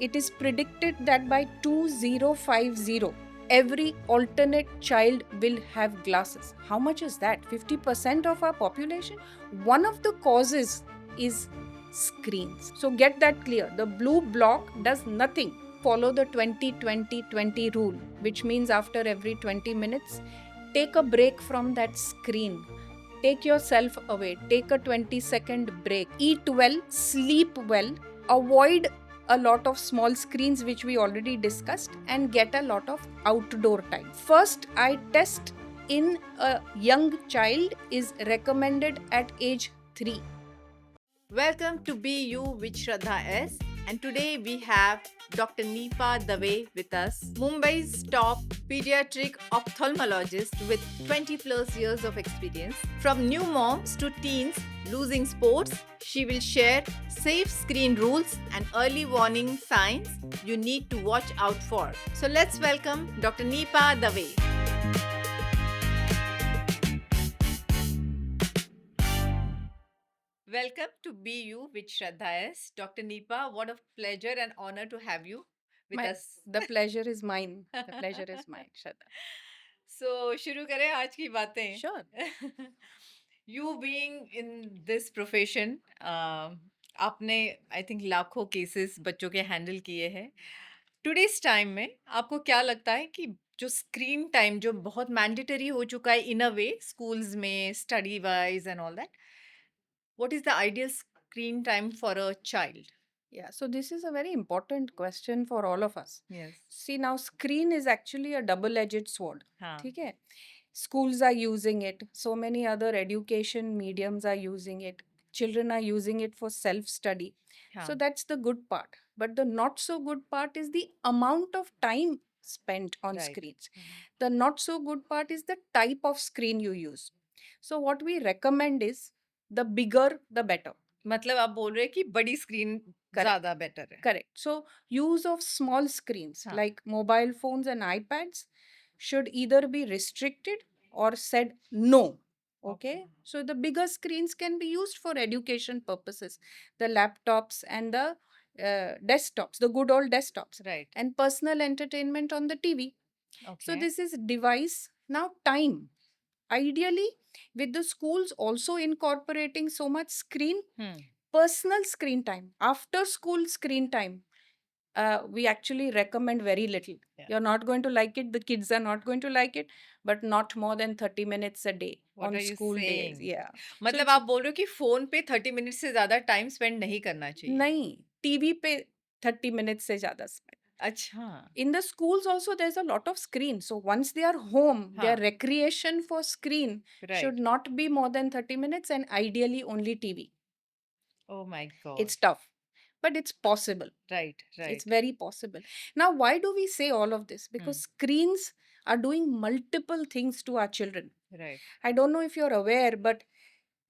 It is predicted that by 2050, every alternate child will have glasses. How much is that? 50% of our population? One of the causes is screens. So get that clear. The blue block does nothing. Follow the 20-20-20 rule, which means after every 20 minutes, take a break from that screen. Take yourself away. Take a 20-second break. Eat well, sleep well, avoid a lot of small screens, which we already discussed, and get a lot of outdoor time. First eye test in a young child is recommended at age 3. Welcome to Be You with Shraddha S. And today we have Dr. Neepa Dave with us, Mumbai's top pediatric ophthalmologist with 20 plus years of experience. From new moms to teens losing sports, she will share safe screen rules and early warning signs you need to watch out for. So let's welcome Dr. Neepa Dave. Welcome to Be You with Shraddha S. Dr. Neepa, what a pleasure and honor to have you with us. The pleasure is mine. The pleasure is mine, Shraddha. So, शुरू करें आज की बातें. Sure. You being in this profession, आपने I think लाखों cases बच्चों के handle किए हैं. टुडेस टाइम में आपको क्या लगता है कि जो स्क्रीन टाइम जो बहुत मैंडेटरी हो चुका है इन अ वे स्कूल्स में study wise and all that, what is the ideal screen time for a child? Yeah, so this is a very important question for all of us. Yes. See, now screen is actually a double-edged sword. हाँ. ठीक है? Schools are using it. So many other education mediums are using it. Children are using it for self-study. हाँ. So that's the good part. But the not so good part is the amount of time spent on Right. screens. The not so good part is the type of screen you use. So what we recommend is the bigger, the better. मतलब आप बोल रहे हैं कि बड़ी screen ज्यादा better है. Correct. So, use of small screens Huh. like mobile phones and iPads should either be restricted or said no. Okay. So, the bigger screens can be used for education purposes, the laptops and the desktops, the good old desktops, Right. and personal entertainment on the TV. Okay. So, this is device. Now, time. Ideally, with the schools also incorporating so much screen, personal screen time, after school screen time, we actually recommend very little. Yeah. You're not going to like it, the kids are not going to like it, but not more than 30 minutes a day. What on are you school days. saying? Yeah. मतलब आप बोल रहे हो कि phone पे 30 minute से ज्यादा time spend नहीं करना चाहिए. नहीं, टीवी पे 30 minutes से ज्यादा spend. अच्छा. In the schools also there's a lot of screen, so once they are home, their हाँ. recreation for screen Right. should not be more than 30 minutes and ideally only TV. Oh my god. It's tough, but it's possible. Right. It's very possible. Now, why do we say all of this? Because screens are doing multiple things to our children. Right. I don't know if you're aware, but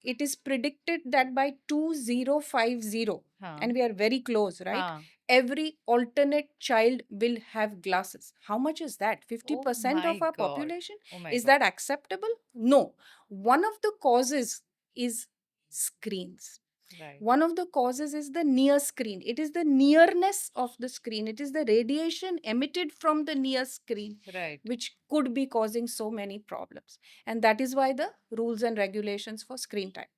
it is predicted that by 2050, and we are very close, right? हाँ. Every alternate child will have glasses. How much is that? 50% of my our God. population? Oh my Is god. that acceptable? No. One of the causes is screens. Right. One of the causes is the near screen. It is the nearness of the screen. It is the radiation emitted from the near screen, Right. which could be causing so many problems. And that is why the rules and regulations for screen time.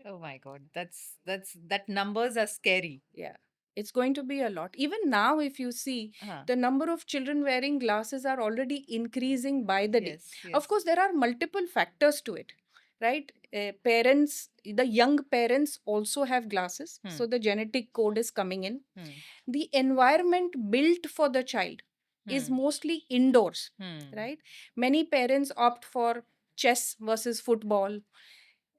Oh my god. That numbers are scary. Yeah. It's going to be a lot. Even now, if you see, हाँ. the number of children wearing glasses are already increasing by the day. Yes. Of course, there are multiple factors to it, right? Parents, the young parents also have glasses. So the genetic code is coming in. The environment built for the child is mostly indoors, right? Many parents opt for chess versus football.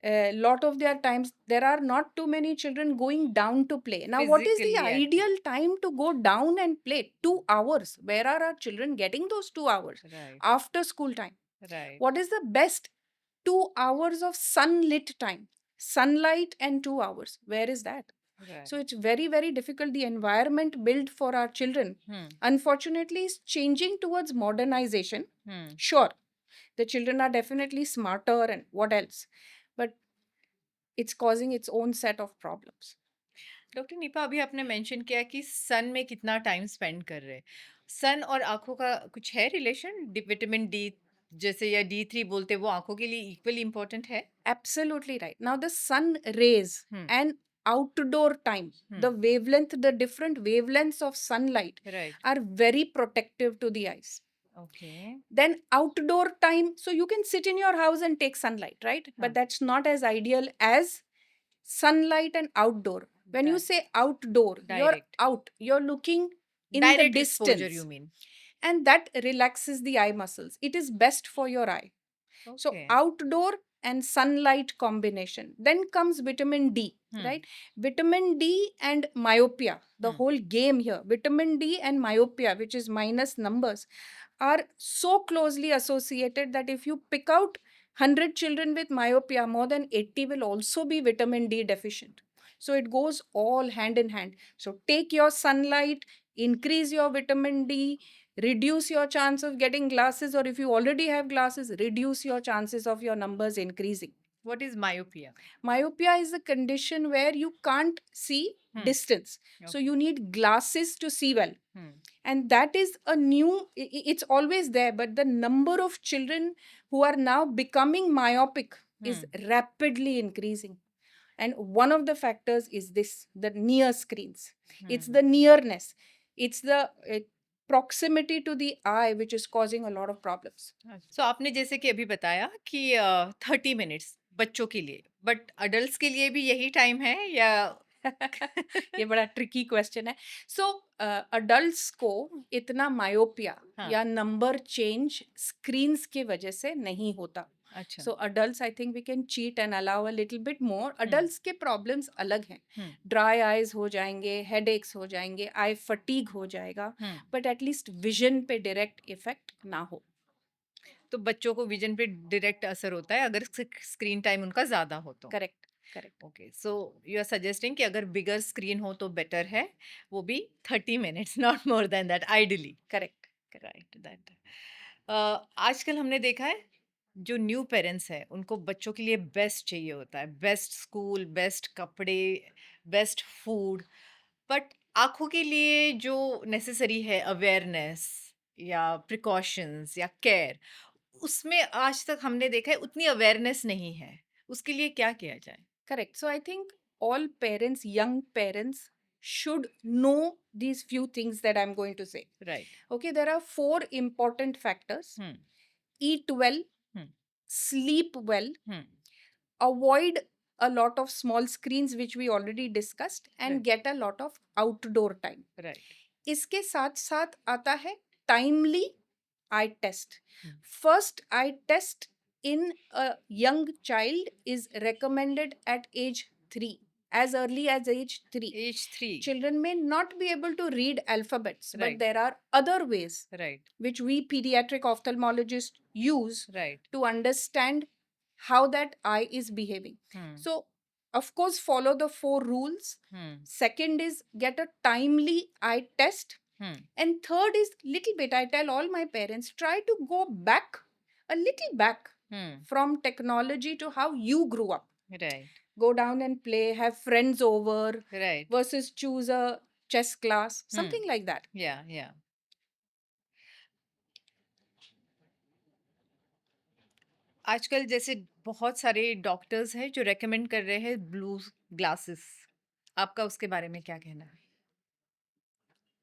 A lot of their times there are not too many children going down to play. Now, what is the Physically active. ideal time to go down and play? 2 hours. Where are our children getting those 2 hours? Right. After school time. Right. What is the best? 2 hours of sunlit time. Sunlight and 2 hours. Where is that? Right. So it's very, very difficult. The environment built for our children, unfortunately, is changing towards modernization. Sure, the children are definitely smarter and what else, but it's causing its own set of problems. Doctor Nipah, अभी आपने mention किया कि सन में कितना time spend कर रहे हैं। सन और आँखों का कुछ है रिलेशन? विटामिन डी जैसे या डी3 बोलते हैं, वो आँखों के लिए इक्वली इम्पोर्टेंट है? Absolutely right. Now, the sun rays hmm, and outdoor time, the hmm, wavelength, the different wavelengths of sunlight right, are very protective to the eyes. Okay, Then, outdoor time, so you can sit in your house and take sunlight, right? हाँ, But that's not as ideal as sunlight and outdoor. When you डाइ say outdoor, you're direct, out, you're looking in the direct exposure you distance, मीन? and that relaxes the eye muscles. It is best for your eye. So okay, outdoor and sunlight combination. Then comes vitamin D, hmm, right? Vitamin D and myopia. The hmm, whole game here. Vitamin D and myopia, which is minus numbers, are so closely associated that if you pick out 100 children with myopia, more than 80 will also be vitamin D deficient. So it goes all hand in hand. So take your sunlight, increase your vitamin D, reduce your chance of getting glasses, or if you already have glasses, reduce your chances of your numbers increasing. What is myopia? Myopia is a condition where you can't see hmm, distance, so okay, you need glasses to see well, hmm, and that is a new it's always there, but the number of children who are now becoming myopic is hmm, rapidly increasing. And one of the factors is this, the near screens. It's hmm, the nearness, it's the proximity to the eye which is causing a lot of problems. सो आपने जैसे कि अभी बताया कि 30 minutes बच्चों के लिए, but adults के लिए भी यही टाइम है या? ये बड़ा ट्रिकी क्वेश्चन है. सो अडल्ट्स को इतना मायोपिया हाँ, या नंबर चेंज स्क्रीन्स की वजह से नहीं होता. अच्छा, so adults I think we can cheat and allow a little bit more. हुँ, अडल्ट्स के प्रॉब्लम्स अलग हैं. हुँ, ड्राई आइज हो जाएंगे, हेड एक्स हो जाएंगे, आई फटीग हो जाएगा, हुँ, बट एटलीस्ट विजन पे डायरेक्ट इफेक्ट ना हो. तो बच्चों को विज़न पे डायरेक्ट असर होता है अगर स्क्रीन टाइम उनका ज़्यादा हो तो? Correct, correct, okay, so you are suggesting कि अगर बिगर स्क्रीन हो तो बेटर है, वो भी 30 minutes not more than that ideally. Correct. Right, that आजकल हमने देखा है जो न्यू पेरेंट्स हैं उनको बच्चों के लिए बेस्ट चाहिए होता है, बेस्ट स्कूल, बेस्ट कपड़े, बेस्ट फूड, बट आँखों के लिए जो नेसेसरी है अवेयरनेस या प्रिकॉशंस या केयर, उसमें आज तक हमने देखा है उतनी अवेयरनेस नहीं है। उसके लिए क्या किया जाए? Correct. So I think all parents, young parents, should know these few things that I'm going to say. Right, Okay, there are four important factors: hmm, eat well, hmm, sleep well, hmm, avoid a lot of small screens, which we already discussed, and right, get a lot of outdoor time. Right, इसके साथ साथ आता है timely eye test. Hmm, First eye test in a young child is recommended at age 3, as early as age 3. Age 3, Children may not be able to read alphabets, but right, there are other ways right, which we pediatric ophthalmologists use right, to understand how that eye is behaving. Hmm, So, of course, follow the four rules. Hmm, Second is get a timely eye test. Hmm, And third is little bit, I tell all my parents, try to go back, a little back hmm, from technology to how you grew up. Right, Go down and play, have friends over, right, versus choose a chess class, hmm, something like that. या। आजकल जैसे बहुत सारे doctors हैं जो recommend कर रहे हैं ब्लू ग्लासेस, आपका उसके बारे में क्या कहना है?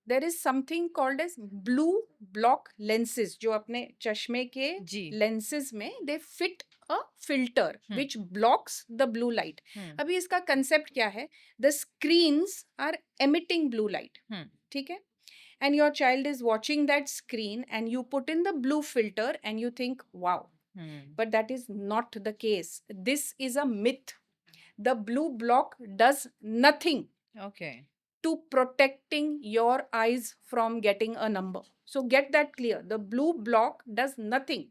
There is something called as blue block lenses, जो अपने चश्मे के जी, lenses में they fit a filter Hmm. which blocks the blue light. हुँ, अभी इसका concept क्या है? The screens are emitting blue light. हुँ, ठीक है? And your child is watching that screen and you put in the blue filter and you think, wow. Hmm, But that is not the case. This is a myth. The blue block does nothing okay, to protecting your eyes from getting a number. So get that clear. The blue block does nothing.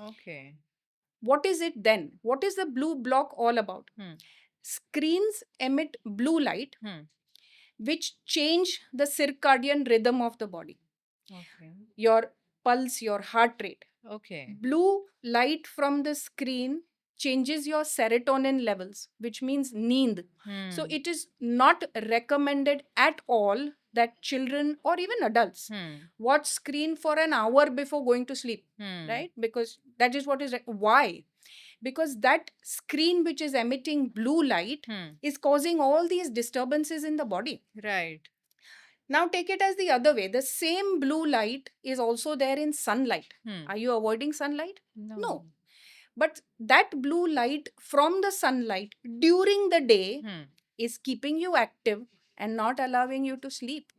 Okay, What is it then? What is the blue block all about? Hmm, Screens emit blue light hmm, which change the circadian rhythm of the body, okay, your pulse, your heart rate. Okay, Blue light from the screen changes your serotonin levels, which means neend. So Hmm. it is not recommended at all that children or even adults Hmm. watch screen for an hour before going to sleep, Hmm. right? Because that is what is why? Because that screen which is emitting blue light Hmm. is causing all these disturbances in the body. Right. Now take it as the other way. The same blue light is also there in sunlight. Hmm. Are you avoiding sunlight? No. No. But that blue light from the sunlight during the day Hmm. is keeping you active and not allowing you to sleep.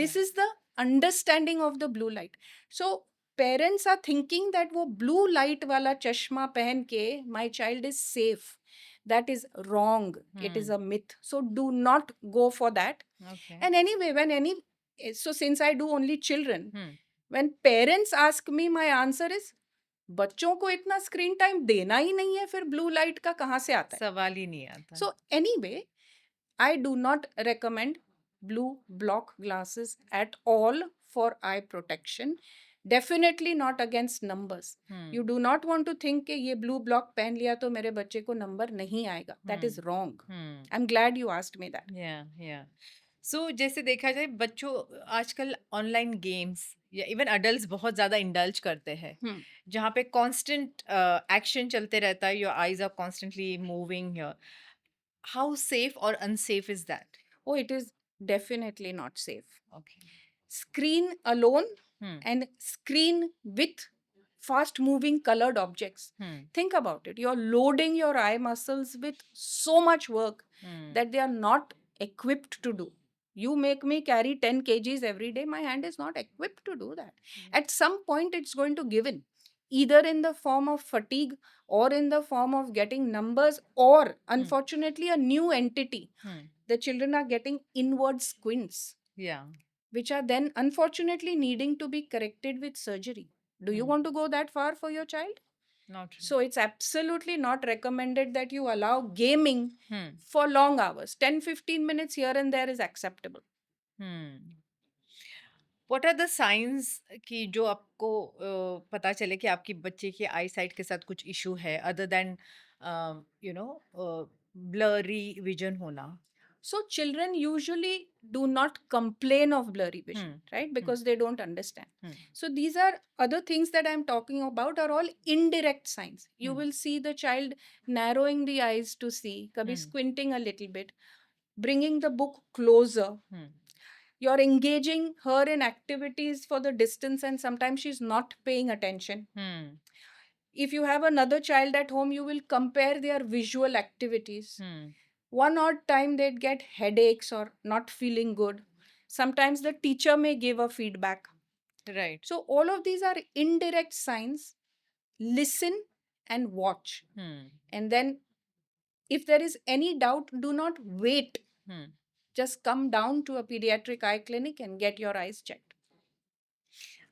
This Yeah. is the understanding of the blue light. So parents are thinking that वो blue light वाला चश्मा पहन के my child is safe. That is wrong. It is Hmm. a myth. So do not go for that. Okay. And anyway, so since I do only children, Hmm. when parents ask me, my answer is बच्चों को इतना screen time देना ही नहीं है, फिर blue light का कहाँ से आता है? सवाल ही नहीं आता. So anyway, I do not recommend blue block glasses at all for eye protection. Definitely not against numbers. Hmm. You do not want to think कि ये blue block पहन लिया तो मेरे बच्चे को नंबर नहीं आएगा. That is wrong. Hmm. I'm glad you asked me that. या या सो जैसे देखा जाए बच्चों आजकल ऑनलाइन गेम्स या इवन अडल्ट्स बहुत ज़्यादा इंडल्ज करते हैं Hmm. जहाँ पे कांस्टेंट एक्शन चलते रहता है your eyes are constantly moving here how safe और unsafe is that Oh, it is definitely not safe. Okay Screen alone and screen with fast moving colored objects. Think about it. You're loading your eye muscles with so much work that they are not equipped to do. You make me carry 10 kgs every day. My hand is not equipped to do that. At some point, it's going to give in, either in the form of fatigue or in the form of getting numbers, or unfortunately, a new entity. The children are getting inward squints, या which are then unfortunately needing to be corrected with surgery. Do you want to go that far for your child? Not So it's absolutely not recommended that you allow gaming for long hours. 10-15 minutes here and there is acceptable. What are the science कि जो आपको पता चले कि आपकी बच्चे की आई site के साथ कुछ इशू है other than you know blurry vision होना So children usually do not complain of blurry vision, right? Because they don't understand. So these are other things that I'm talking about are all indirect signs. You will see the child narrowing the eyes to see, kabhi squinting a little bit, bringing the book closer. You're engaging her in activities for the distance and sometimes she's not paying attention. If you have another child at home, you will compare their visual activities. One odd time they'd get headaches or not feeling good. Sometimes the teacher may give a feedback. Right So all of these are indirect signs. Listen and watch. And then if there is any doubt, do not wait. Just come down to a pediatric eye clinic and get your eyes checked.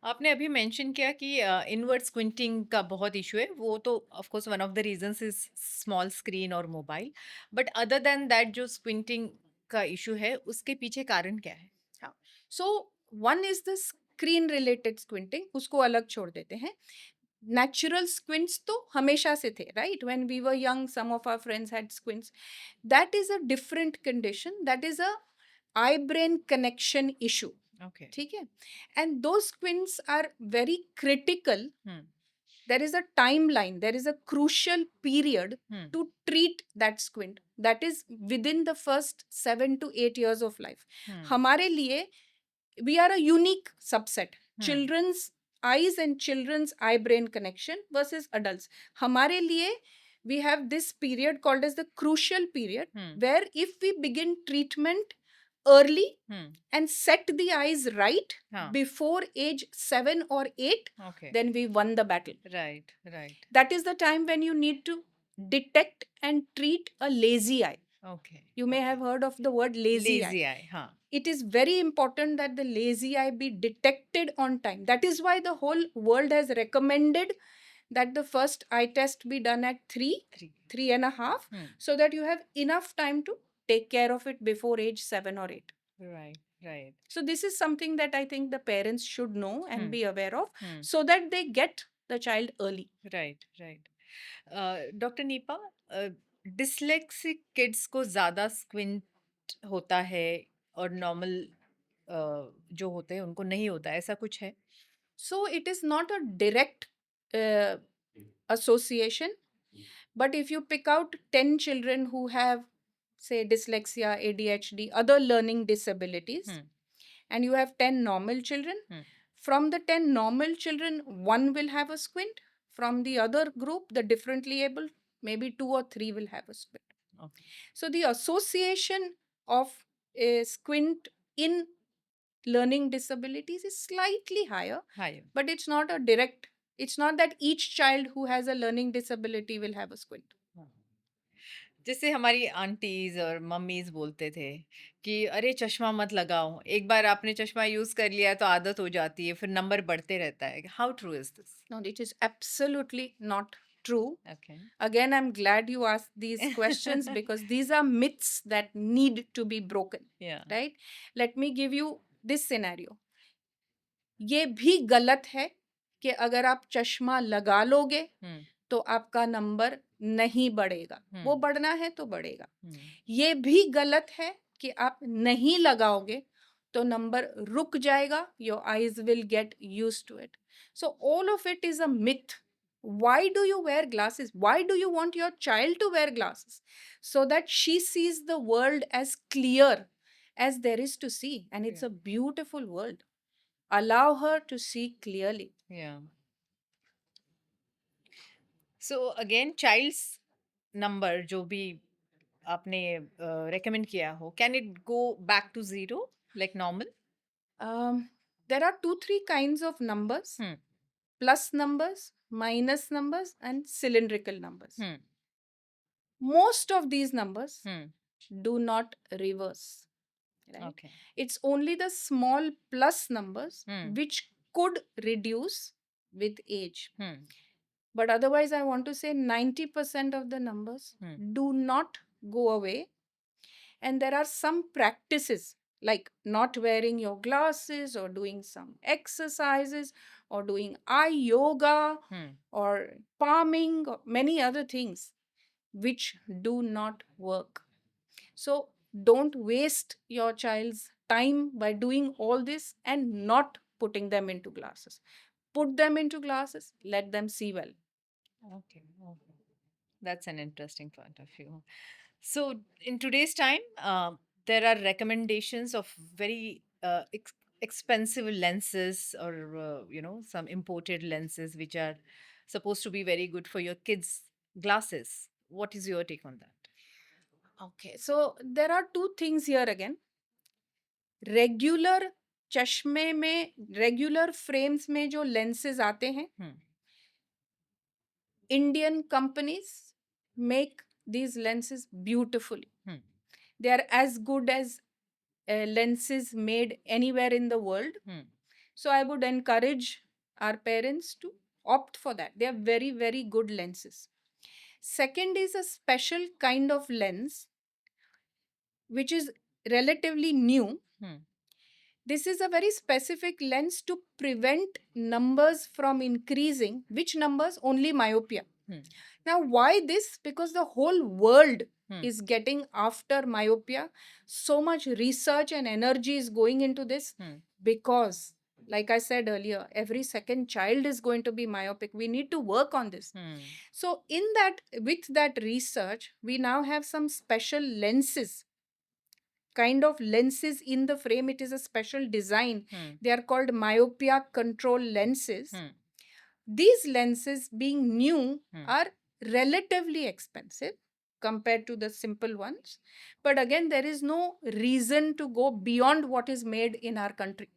आपने अभी mention किया कि inward स्क्विंटिंग का बहुत issue है वो तो of course one of the reasons is small screen और mobile but other than that जो स्क्विंटिंग का इशू है उसके पीछे कारण क्या है So one is the screen related squinting. उसको अलग छोड़ देते हैं. Natural squints तो हमेशा से थे, right? When we were young, some of our friends had squints. That is a different condition. That is a eye-brain connection issue. Okay ठीक है? And those squints are very critical. There is a timeline. There is a crucial period to treat that squint. That is within the first 7 to 8 years of life. हमारे लिए we are a unique subset. Children's eyes and children's eye brain connection versus adults. हमारे लिए we have this period called as the crucial period where if we begin treatment early and set the eyes right before age 7 or 8, okay then we won the battle. Right right That is the time when you need to detect and treat a lazy eye. Okay You may have heard of the word lazy eye. Lazy eye हाँ It is very important that the lazy eye be detected on time. That is why the whole world has recommended that the first eye test be done at 3, 3.5, so that you have enough time to take care of it before age 7 or 8. Right right So this is something that I think the parents should know and be aware of so that they get the child early. Right right doctor Nipah, dyslexic kids को ज़्यादा squint होता है और normal जो होते हैं उनको नहीं होता, ऐसा कुछ है? So it is not a direct uh, association, but if you pick out 10 children who have, say, dyslexia, ADHD, other learning disabilities, Hmm. and you have 10 normal children, Hmm. from the 10 normal children, one will have a squint. From the other group, the differently able, maybe two or three will have a squint. Okay. So the association of a squint in learning disabilities is slightly higher, Higher. but it's not a direct, it's not that each child who has a learning disability will have a squint. जैसे हमारी aunties और mummies बोलते थे कि अरे चश्मा मत लगाओ, एक बार आपने चश्मा यूज कर लिया तो आदत हो जाती है, फिर नंबर बढ़ते रहता है। How true is this? No, it is absolutely not true. Okay. Again, I'm glad you asked these questions because these are myths that need to be broken, या। right? Let me give you this scenario. ये भी गलत है कि अगर आप चश्मा लगा लोगे तो आपका नंबर नहीं बढ़ेगा, वो बढ़ना है तो बढ़ेगा। ये भी गलत है कि आप नहीं लगाओगे तो नंबर रुक जाएगा, your eyes will get used to it. So all of it is a myth. Why do you wear glasses? Why do you want your child to wear glasses? So that she sees the world as clear as there is to see, and it's Yeah. a beautiful world. Allow her to see clearly. या। So again child's number जो भी आपने recommend किया हो, can it go back to zero like normal? There are two, three kinds of numbers: plus numbers, minus numbers, and cylindrical numbers. Most of these numbers do not reverse. Right? Okay. It's only the small plus numbers which could reduce with age. But otherwise, I want to say 90% of the numbers do not go away. And there are some practices like not wearing your glasses or doing some exercises or doing eye yoga or palming or many other things which do not work. So don't waste your child's time by doing all this and not putting them into glasses. Put them into glasses, let them see well. Okay. Okay. That's an interesting point of view. So, in today's time, there are recommendations of very expensive lenses, or some imported lenses which are supposed to be very good for your kids' glasses. What is your take on that? Okay, so there are two things here again. Regular चश्मे में, regular frames में जो lenses आते हैं, Indian companies make these lenses beautifully. They are as good as lenses made anywhere in the world. So I would encourage our parents to opt for that. They are very, very good lenses. Second is a special kind of lens which is relatively new. This is a very specific lens to prevent numbers from increasing. Which numbers? Only myopia. Now, why this? Because the whole world is getting after myopia. So much research and energy is going into this because, like I said earlier, every second child is going to be myopic. We need to work on this. So, with that research, we now have some special lenses, kind of lenses in the frame. It is a special design. They are called myopia control lenses. These lenses, being new, are relatively expensive compared to the simple ones. But again, there is no reason to go beyond what is made in our country.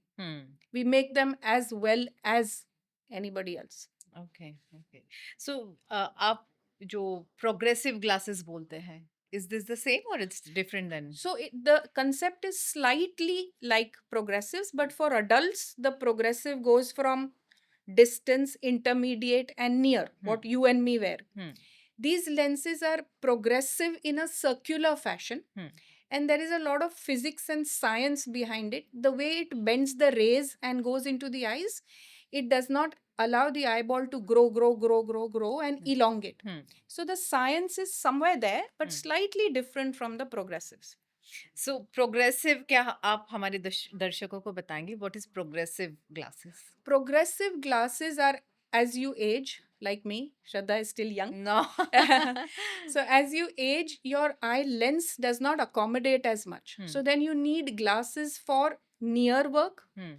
We make them as well as anybody else. Okay, okay. So, आप जो progressive glasses बोलते हैं, is this the same or it's different then? So the concept is slightly like progressives, but for adults, the progressive goes from distance, intermediate, and near, what you and me wear. These lenses are progressive in a circular fashion, and there is a lot of physics and science behind it. The way it bends the rays and goes into the eyes, it does not allow the eyeball to grow and elongate. Hmm. So the science is somewhere there, but Hmm. slightly different from the progressives. So progressive क्या आप हमारे दर्शकों को बताएंगे what is progressive glasses? Progressive glasses are as you age, like me, Shraddha is still young. No. So as you age, your eye lens does not accommodate as much. Hmm. So then you need glasses for near work, Hmm.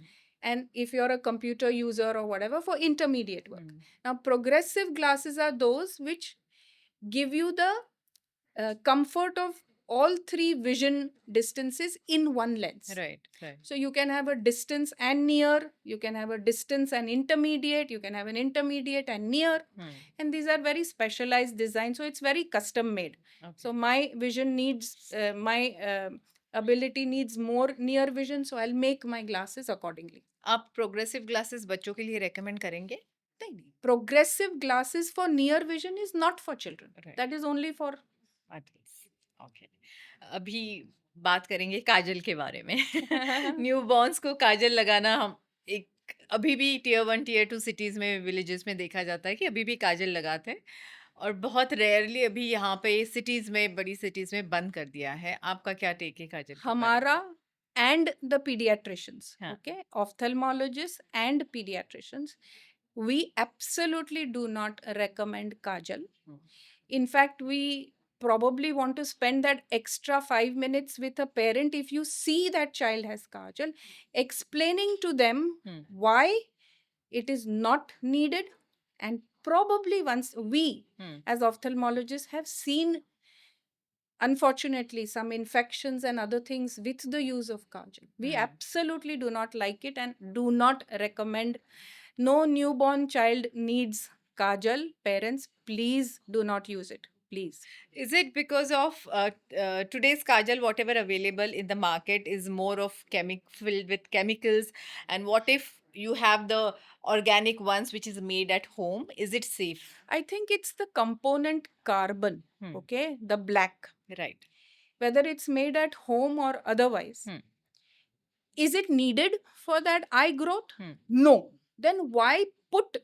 and if you're a computer user or whatever, for intermediate work. Hmm. Now, progressive glasses are those which give you the comfort of all three vision distances in one lens. Right, right. So you can have a distance and near, you can have a distance and intermediate, you can have an intermediate and near, Hmm. and these are very specialized designs. So it's very custom made. Okay. So my vision needs, my ability needs more near vision, so I'll make my glasses accordingly. आप progressive glasses बच्चों के लिए recommend करेंगे? नहीं, नहीं. Progressive glasses for near vision is not for children. Right. That is only for adults. Okay. अभी बात करेंगे काजल के बारे में. न्यू बॉर्न्स को काजल लगाना हम एक अभी भी टियर 1 टियर 2 सिटीज में विलेजेस में देखा जाता है कि अभी भी काजल लगाते हैं और बहुत रेयरली अभी यहाँ पे सिटीज में बड़ी सिटीज में बंद कर दिया है. आपका क्या टेक है काजल के बारे में? हमारा and the pediatricians, हाँ. okay, ophthalmologists and pediatricians, we absolutely do not recommend kajal. Hmm. In fact, we probably want to spend that extra 5 minutes with a parent if you see that child has kajal, explaining to them Hmm. why it is not needed, and probably once we Hmm. as ophthalmologists have seen, unfortunately, some infections and other things with the use of kajal. We Hmm. absolutely do not like it and do not recommend. No newborn child needs kajal. Parents, please do not use it. Please. Is it because of today's kajal, whatever available in the market is more of filled with chemicals? And what if you have the organic ones which is made at home? Is it safe? I think it's the component carbon, Hmm. okay, the black, Right. whether it's made at home or otherwise. Hmm. Is it needed for that eye growth? Hmm. No. Then why put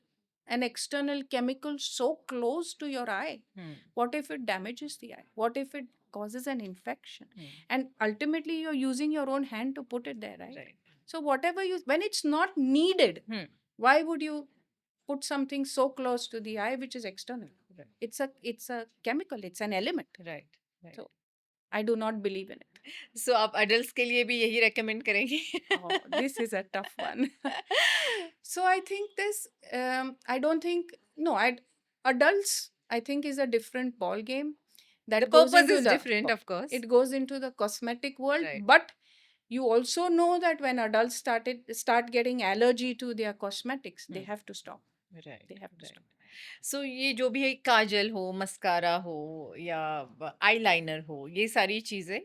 an external chemical so close to your eye? Hmm. What if it damages the eye? What if it causes an infection? Hmm. And ultimately, you're using your own hand to put it there, right? Right. So, whatever you, when it's not needed, Hmm. why would you put something so close to the eye which is external? Right. It's a chemical, it's an element. Right. Right. So, I do not believe in it. So आप adults के लिए भी यही recommend करेंगे? Oh, this is a tough one. So I think this, I don't think, no, adults, I think, is a different ball game. That The goes purpose into is the- different, of course. It goes into the cosmetic world, Right. but you also know that when adults start getting allergy to their cosmetics, they Hmm. have to stop. Right. They have to Right. stop. सो ये जो भी है काजल हो, mascara हो या eyeliner हो, ये सारी चीजें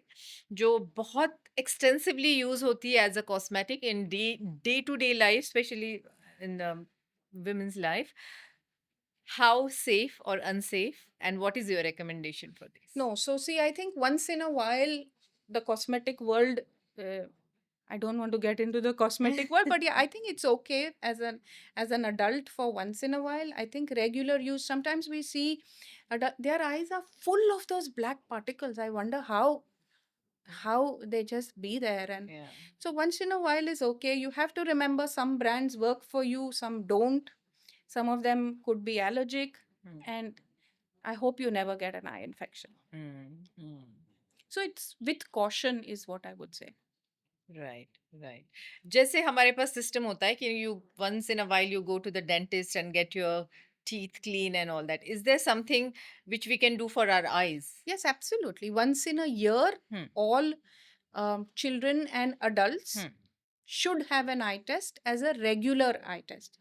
जो बहुत एक्सटेंसिवली यूज होती है as a cosmetic in day to day life, especially in women's life, how safe or unsafe, and what is your recommendation for this? No, so see, I think once in a while, the cosmetic world, I don't want to get into the cosmetic world, but yeah, I think it's okay as an adult for once in a while. I think regular use, sometimes we see their eyes are full of those black particles. I wonder how they just be there. And Yeah. so once in a while is okay. You have to remember some brands work for you, some don't. Some of them could be allergic, Hmm. and I hope you never get an eye infection. Hmm. Hmm. So it's with caution is what I would say. Right right. जैसे हमारे पास system होता है कि you once in a while you go to the dentist and get your teeth clean and all that. Is there something which we can do for our eyes? Yes, absolutely. Once in a year, Hmm. all children and adults Hmm. should have an eye test as a regular eye test.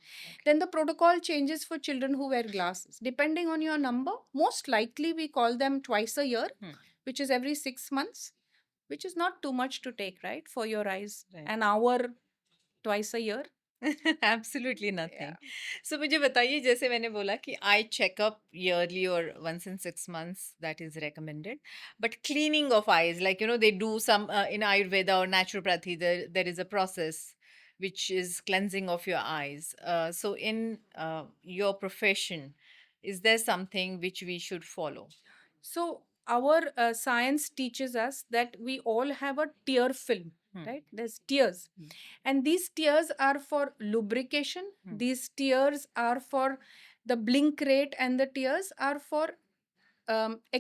Then the protocol changes for children who wear glasses. Depending on your number, most likely we call them twice a year, Hmm. which is every 6 months, which is not too much to take, right? For your eyes, Right. an hour twice a year. Absolutely nothing. So मुझे बताइए, जैसे मैंने बोला कि eye checkup yearly or once in 6 months, that is recommended, but cleaning of eyes, like, you know, they do some in Ayurveda or naturopathy, there is a process which is cleansing of your eyes. So, in your profession, is there something which we should follow? So our science teaches us that we all have a tear film, Hmm. right? There's tears, Hmm. and these tears are for lubrication. These tears are for the blink rate, and the tears are for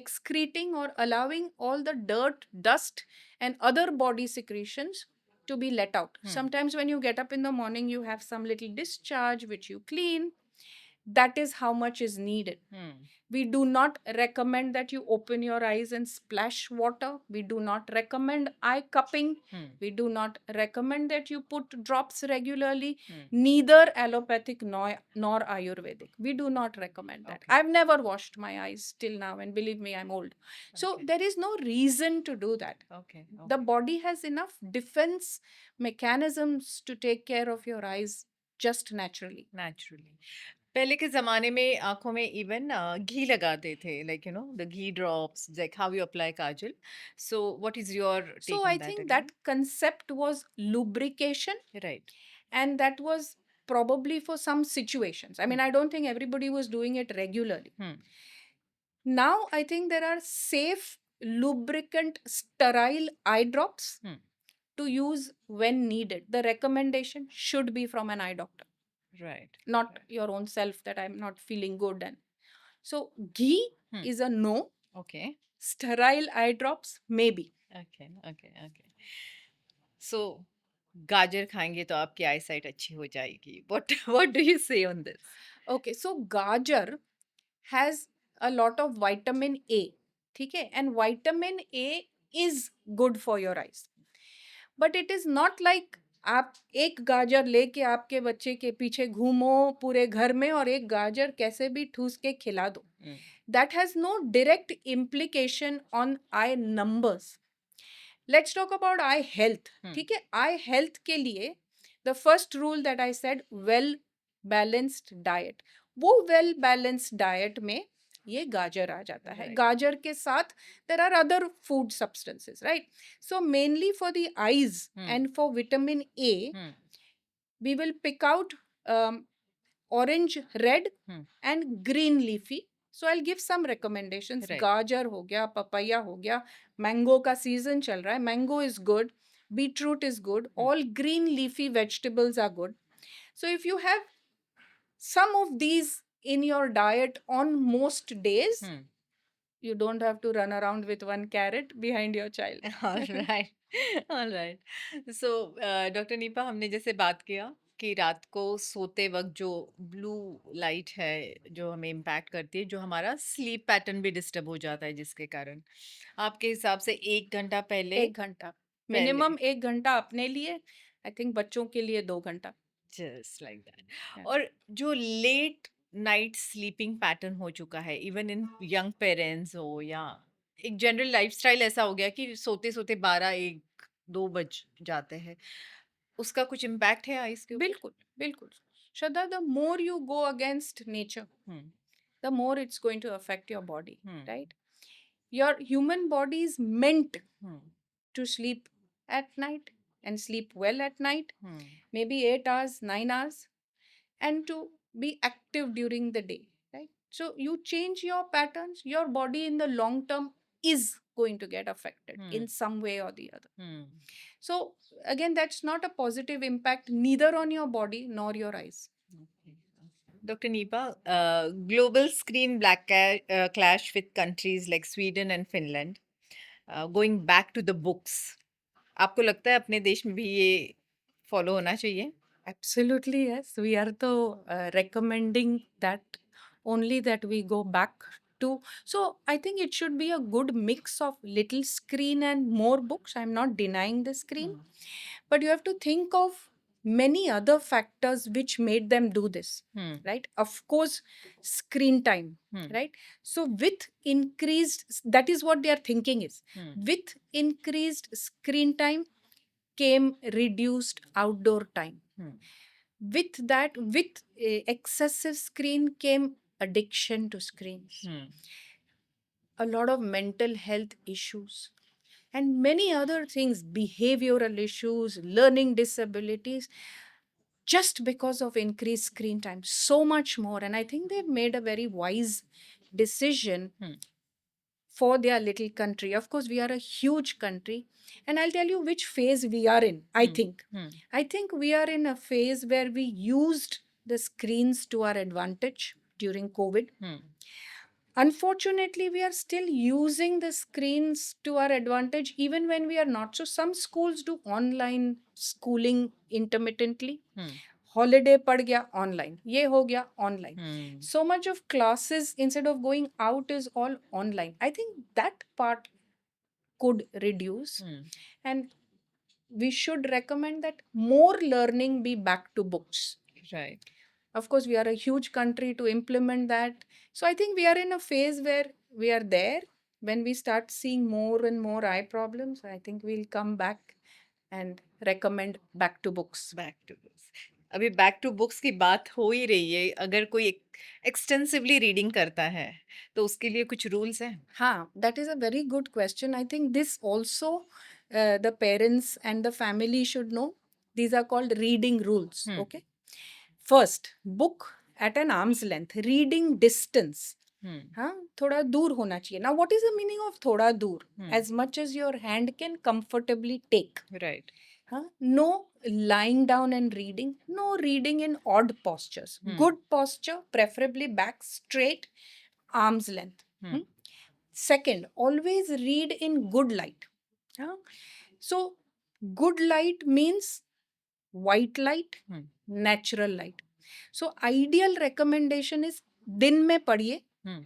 excreting or allowing all the dirt, dust, and other body secretions to be let out. Sometimes when you get up in the morning, you have some little discharge which you clean. That is how much is needed. We do not recommend that you open your eyes and splash water. We do not recommend eye cupping. We do not recommend that you put drops regularly. Neither allopathic nor Ayurvedic. We do not recommend that. Okay. I've never washed my eyes till now, and believe me, I'm old. So Okay. there is no reason to do that. Okay. The body has enough defense mechanisms to take care of your eyes just naturally. Naturally. पहले के ज़माने में आँखों में even घी लगाते थे, like, you know, the ghee drops, like how you apply kajal. So what is your take So on I that think again? that concept was lubrication, Right. and that was probably for some situations. I mean, I don't think everybody was doing it regularly. Now I think there are safe lubricant sterile eye drops to use when needed. The recommendation should be from an eye doctor, Right. not your own self that I'm not feeling good. And so ghee is a no. Okay. Sterile eye drops, maybe. Okay. Okay. Okay. So गाजर खाएंगे तो आपकी आई site अच्छी हो जाएगी. What do you say on this? Okay, so gajar has a lot of vitamin A. Okay, and vitamin A is good for your eyes. But it is not like आप एक गाजर लेके आपके बच्चे के पीछे घूमो पूरे घर में और एक गाजर कैसे भी ठूस के खिला दो. That has no direct implication on eye numbers. Let's talk about eye health. ठीक है, eye health के लिए the first rule that I said, well balanced diet. वो well balanced diet में ये गाजर आ जाता है. Right. गाजर के साथ there are other food substances, right? So mainly for the eyes and for vitamin A, we will pick out orange, red and green leafy. So I'll give some recommendations. Right. गाजर हो गया, papaya हो गया, mango का season चल रहा है. Mango is good, beetroot is good. All green leafy vegetables are good. So if you have some of these in your diet on most days, you don't have to run around with one carrot behind your child. All right. All right. So, doctor Nipah, हमने जैसे बात किया कि रात को सोते वक्त जो ब्लू लाइट है जो हमें इम्पैक्ट करती है, जो हमारा स्लीप पैटर्न भी डिस्टर्ब हो जाता है, जिसके कारण आपके हिसाब से 1 घंटा पहले 1 घंटा मिनिमम, 1 घंटा अपने लिए. आई थिंक बच्चों के लिए 2 घंटा. Just like that. और जो लेट नाइट स्लीपिंग पैटर्न हो चुका है, इवन इन यंग पेरेंट्स हो या एक जनरल लाइफस्टाइल ऐसा हो गया कि सोते सोते 12 1 2 बज जाते हैं, उसका कुछ इम्पैक्ट है आइस के ऊपर? बिल्कुल बिल्कुल. श्रद्धा, the more you go against nature, hmm. the more it's going to affect your body, Hmm. right? Your human body is meant hmm. to sleep at night and sleep well at night, hmm. maybe 8 hours, 9 hours, and to be active during the day, right? So you change your patterns, your body in the long term is going to get affected in some way or the other. Hmm. So again, that's not a positive impact neither on your body nor your eyes. Dr. Nipa, global screen clash with countries like Sweden and Finland, going back to the books, आपको लगता है अपने देश में भी ये follow होना चाहिए? Absolutely, yes. We are recommending that only that we go back to. So I think it should be a good mix of little screen and more books. I'm not denying the screen, but you have to think of many other factors which made them do this, right? Of course, screen time, right? So with increased, that is what their thinking is. With increased screen time came reduced outdoor time. With that, with excessive screen came addiction to screens, a lot of mental health issues, and many other things, behavioral issues, learning disabilities. just because of increased screen time, so much more. And I think they've made a very wise decision Hmm. for their little country. Of course, we are a huge country, and I'll tell you which phase we are in. I Hmm. think. Hmm. I think we are in a phase where we used the screens to our advantage during COVID. Hmm. Unfortunately, we are still using the screens to our advantage even when we are not. So, some schools do online schooling intermittently. Hmm. Holiday pad gaya online, ye ho gaya online. Hmm. So much of classes instead of going out is all online. I think that part could reduce, Hmm. and we should recommend that more learning be back to books. Right. Of course, we are a huge country to implement that. So I think we are in a phase where we are there. When we start seeing more and more eye problems, I think we'll come back and recommend back to books. Back to books, अभी back to books की बात हो ही रही है, अगर कोई extensively reading करता है तो उसके लिए कुछ रूल्स हैं? Ha, that is a very good question. I think this also the parents and the family should know. These are called reading rules. Hmm. Okay. First, book at an arm's length, reading distance. Hmm. हाँ थोड़ा दूर होना चाहिए. Now, what is the meaning of थोड़ा दूर? Hmm. As much as your hand can comfortably take. Right. Huh? No lying down and reading. No reading in odd postures. Hmm. Good posture, preferably back straight, arm's length. Hmm. Second, always read in good light. Huh? So, good light means white light, Hmm. natural light. So, ideal recommendation is दिन में पढ़िए. Hmm.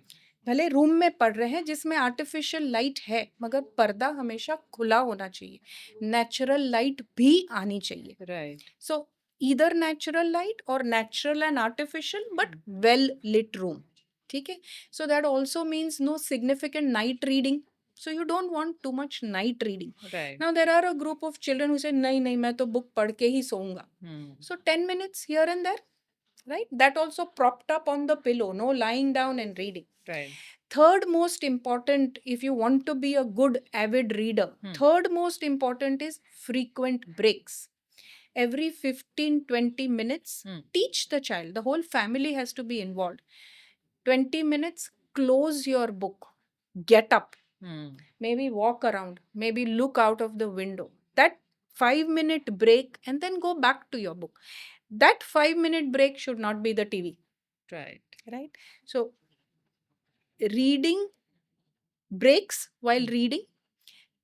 भले room में पढ़ रहे हैं जिसमें artificial light है, मगर पर्दा हमेशा खुला होना चाहिए. नेचुरल लाइट भी आनी चाहिए. Right. So either natural light or natural and artificial, but well lit room. ठीक है. So that also means no significant night reading. So you don't want too much night reading. Right. Now there are a group of children who say नहीं नहीं मैं तो book पढ़ के ही सोऊंगा. Hmm. So 10 minutes here and there, right? That also propped up on the pillow, no lying down and reading. Right. Third most important, if you want to be a good avid reader, third most important is frequent breaks. Every 15-20 minutes, teach the child. The whole family has to be involved. 20 minutes, close your book, get up, Hmm. maybe walk around, maybe look out of the window. That 5-minute break, and then go back to your book. That 5-minute break should not be the TV. Right. Right? So, reading breaks while reading.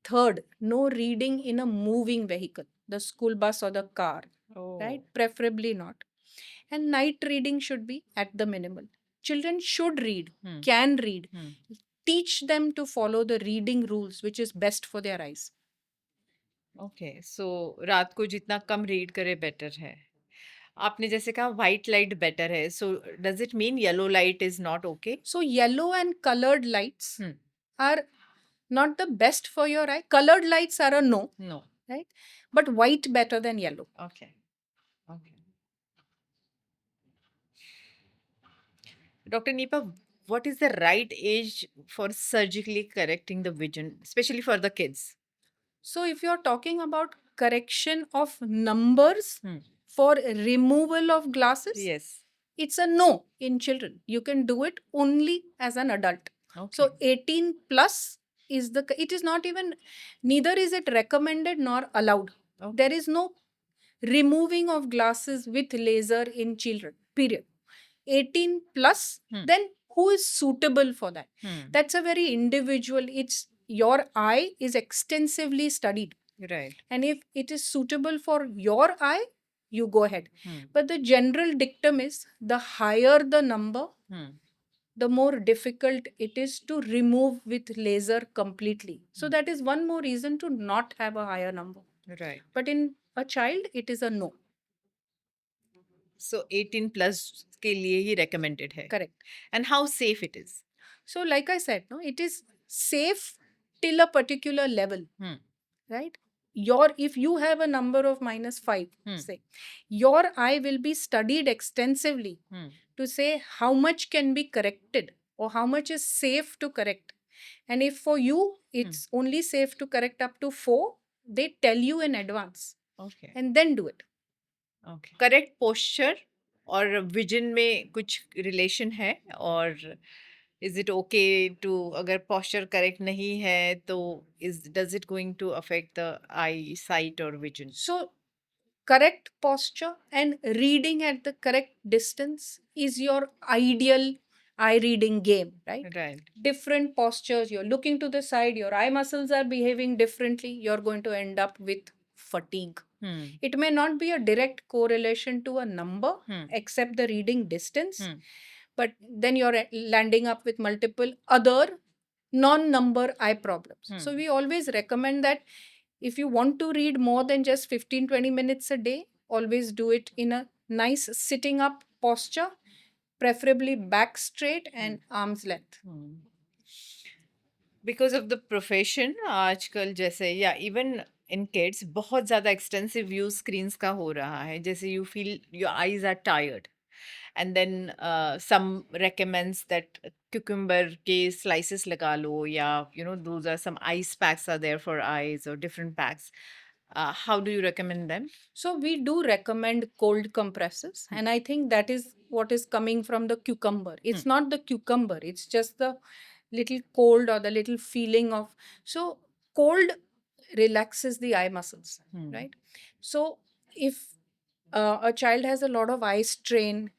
Third, no reading in a moving vehicle, the school bus or the car. Oh. Right? Preferably not. And night reading should be at the minimal. Children should read, can read. Teach them to follow the reading rules, which is best for their eyes. Okay, so रात को जितना कम read करे better है. आपने जैसे कहा white light better है, so does it mean yellow light is not okay? So, yellow and colored lights are not the best for your eye. Colored lights are a no, no. right? But white better than yellow. Okay. Okay. Doctor Neepa, what is the right age for surgically correcting the vision, especially for the kids? So, if you're talking about correction of numbers for removal of glasses, Yes. it's a no in children. You can do it only as an adult. Okay. So 18 plus is it is not even, neither is it recommended nor allowed. Okay. There is no removing of glasses with laser in children, period. 18 plus, then who is suitable for that? That's a very individual, it's your eye is extensively studied. Right. And if it is suitable for your eye, you go ahead. But the general dictum is the higher the number, the more difficult it is to remove with laser completely. So that is one more reason to not have a higher number. Right. But in a child, it is a no. So 18 plus के लिए ही recommended है. Correct. And how safe it is? So like I said, no, it is safe till a particular level. Right? If you have a number of -5, say, your eye will be studied extensively to say how much can be corrected or how much is safe to correct. And if for you it's only safe to correct up to 4, they tell you in advance. Okay. And then do it. Okay, correct posture और vision में कुछ relation है? और is it okay too, अगर posture correct नहीं है तो is does it going to affect the eye sight और vision? So, correct posture and reading at the correct distance is your ideal eye reading game, right? Right. Different postures, you're looking to the side, your eye muscles are behaving differently, you're going to end up with fatigue. It may not be a direct correlation to a number except the reading distance, but then you're landing up with multiple other non-number eye problems. So we always recommend that if you want to read more than just 15-20 minutes a day, always do it in a nice sitting up posture, preferably back straight and arm's length. Because of the profession आजकल जैसे या even in kids बहुत ज़्यादा extensive use screens का हो रहा है, जैसे you feel your eyes are tired and then some recommends that cucumber के slices लगा लो, या those are some ice packs are there for eyes or different packs. How do you recommend them? So we do recommend cold compresses, and I think that is what is coming from the cucumber. It's not the cucumber, it's just the little cold or the little feeling of. So cold relaxes the eye muscles, right? So if a child has a lot of eye strain,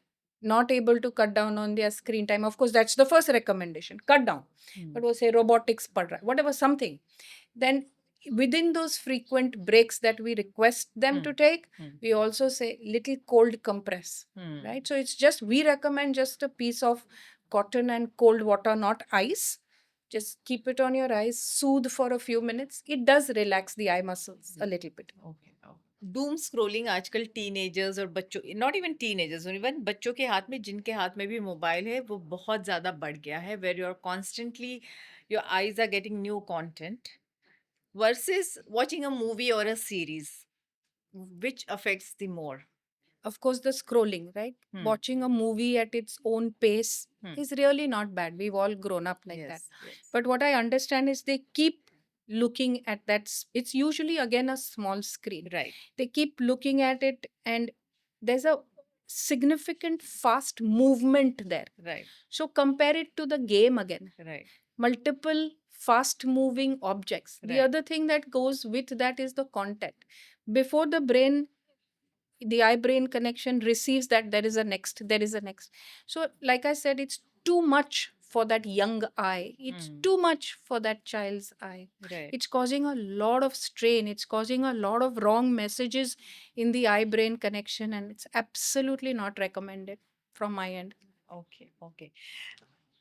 not able to cut down on their screen time, of course that's the first recommendation, cut down. But we'll say robotics pad raha hai, whatever, something, then within those frequent breaks that we request them to take, we also say little cold compress, right? So it's just, we recommend just a piece of cotton and cold water, not ice. Just keep it on your eyes, soothe for a few minutes. It does relax the eye muscles a little bit. Okay. Doom scrolling आजकल teenagers और बच्चों, not even teenagers, even बच्चों के हाथ में, जिनके हाथ में भी मोबाइल है, वो बहुत ज़्यादा बढ़ गया है, where you are constantly, your eyes are getting new content versus watching a movie और a series, which affects the more? Of course, the scrolling, right? Watching a movie at its own pace is really not bad. We've all grown up like that. Yes. But what I understand is they keep looking at that. It's usually again a small screen. Right. They keep looking at it, and there's a significant fast movement there. Right. So compare it to the game again. Right. Multiple fast moving objects. The Right. other thing that goes with that is the contact. Before the brain, the eye brain connection receives that there is a next. So like I said, it's too much for that young eye, it's too much for that child's eye. Right. It's causing a lot of strain, it's causing a lot of wrong messages in the eye brain connection, and it's absolutely not recommended from my end. Okay.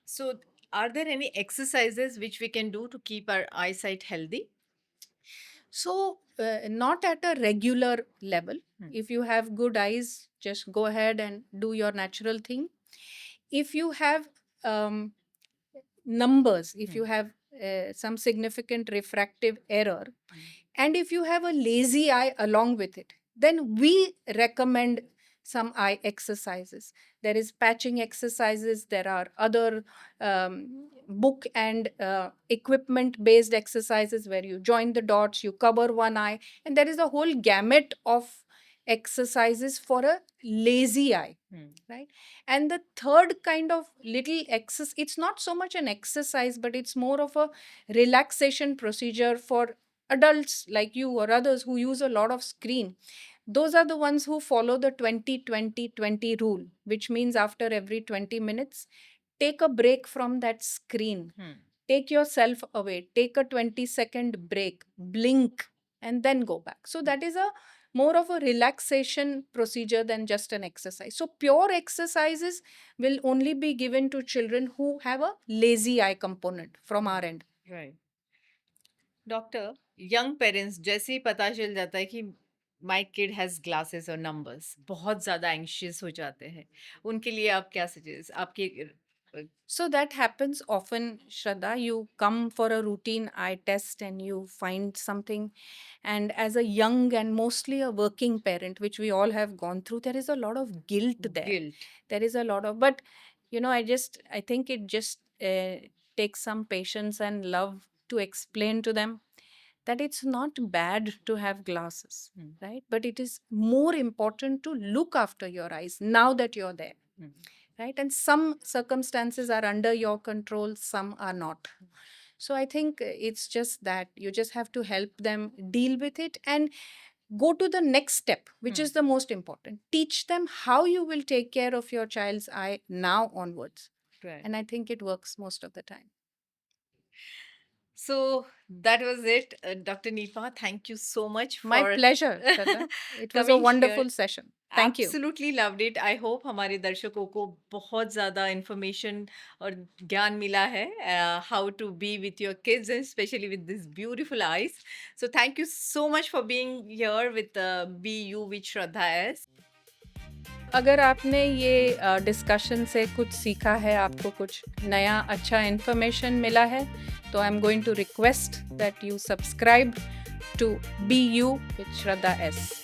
So are there any exercises which we can do to keep our eyesight healthy? So, not at a regular level. If you have good eyes, just go ahead and do your natural thing. If you have numbers, if you have some significant refractive error, and if you have a lazy eye along with it, then we recommend some eye exercises. There is patching exercises, there are other book and equipment based exercises where you join the dots, you cover one eye, and there is a whole gamut of exercises for a lazy eye, right? And the third kind of little exercise, it's not so much an exercise, but it's more of a relaxation procedure for adults like you or others who use a lot of screen. Those are the ones who follow the 20-20-20 rule, which means after every 20 minutes, take a break from that screen. Take yourself away, take a 20-second break, blink, and then go back. So that is a more of a relaxation procedure than just an exercise. So pure exercises will only be given to children who have a lazy eye component from our end. Right. Doctor, young parents जैसे ही पता चल जाता है कि my kid has glasses और numbers, बहुत ज़्यादा anxious हो जाते हैं, उनके लिए आप क्या सजेस्ट, आपके So that happens often, Shraddha. You come for a routine eye test and you find something. And as a young and mostly a working parent, which we all have gone through, there is a lot of guilt there. guilt? There is a lot of, but I think it just takes some patience and love to explain to them that it's not bad to have glasses, Hmm. right? But it is more important to look after your eyes now that you're there, Hmm. right? And some circumstances are under your control, some are not. So I think it's just that you just have to help them deal with it and go to the next step, which Hmm. is the most important. Teach them how you will take care of your child's eye now onwards. Right. And I think it works most of the time. So that was it, Dr. Nipa. Thank you so much for My pleasure, Shraddha. It was a coming wonderful here. session. Thank you. Absolutely loved it. I hope हमारे दर्शकों को बहुत ज़्यादा information और ज्ञान मिला है how to be with your kids and especially with these beautiful eyes. So thank you so much for being here with Be You with Shraddha S. अगर आपने ये डिस्कशन से कुछ सीखा है, आपको कुछ नया अच्छा इन्फॉर्मेशन मिला है, तो I am going to request that you subscribe to be you with Shraddha S.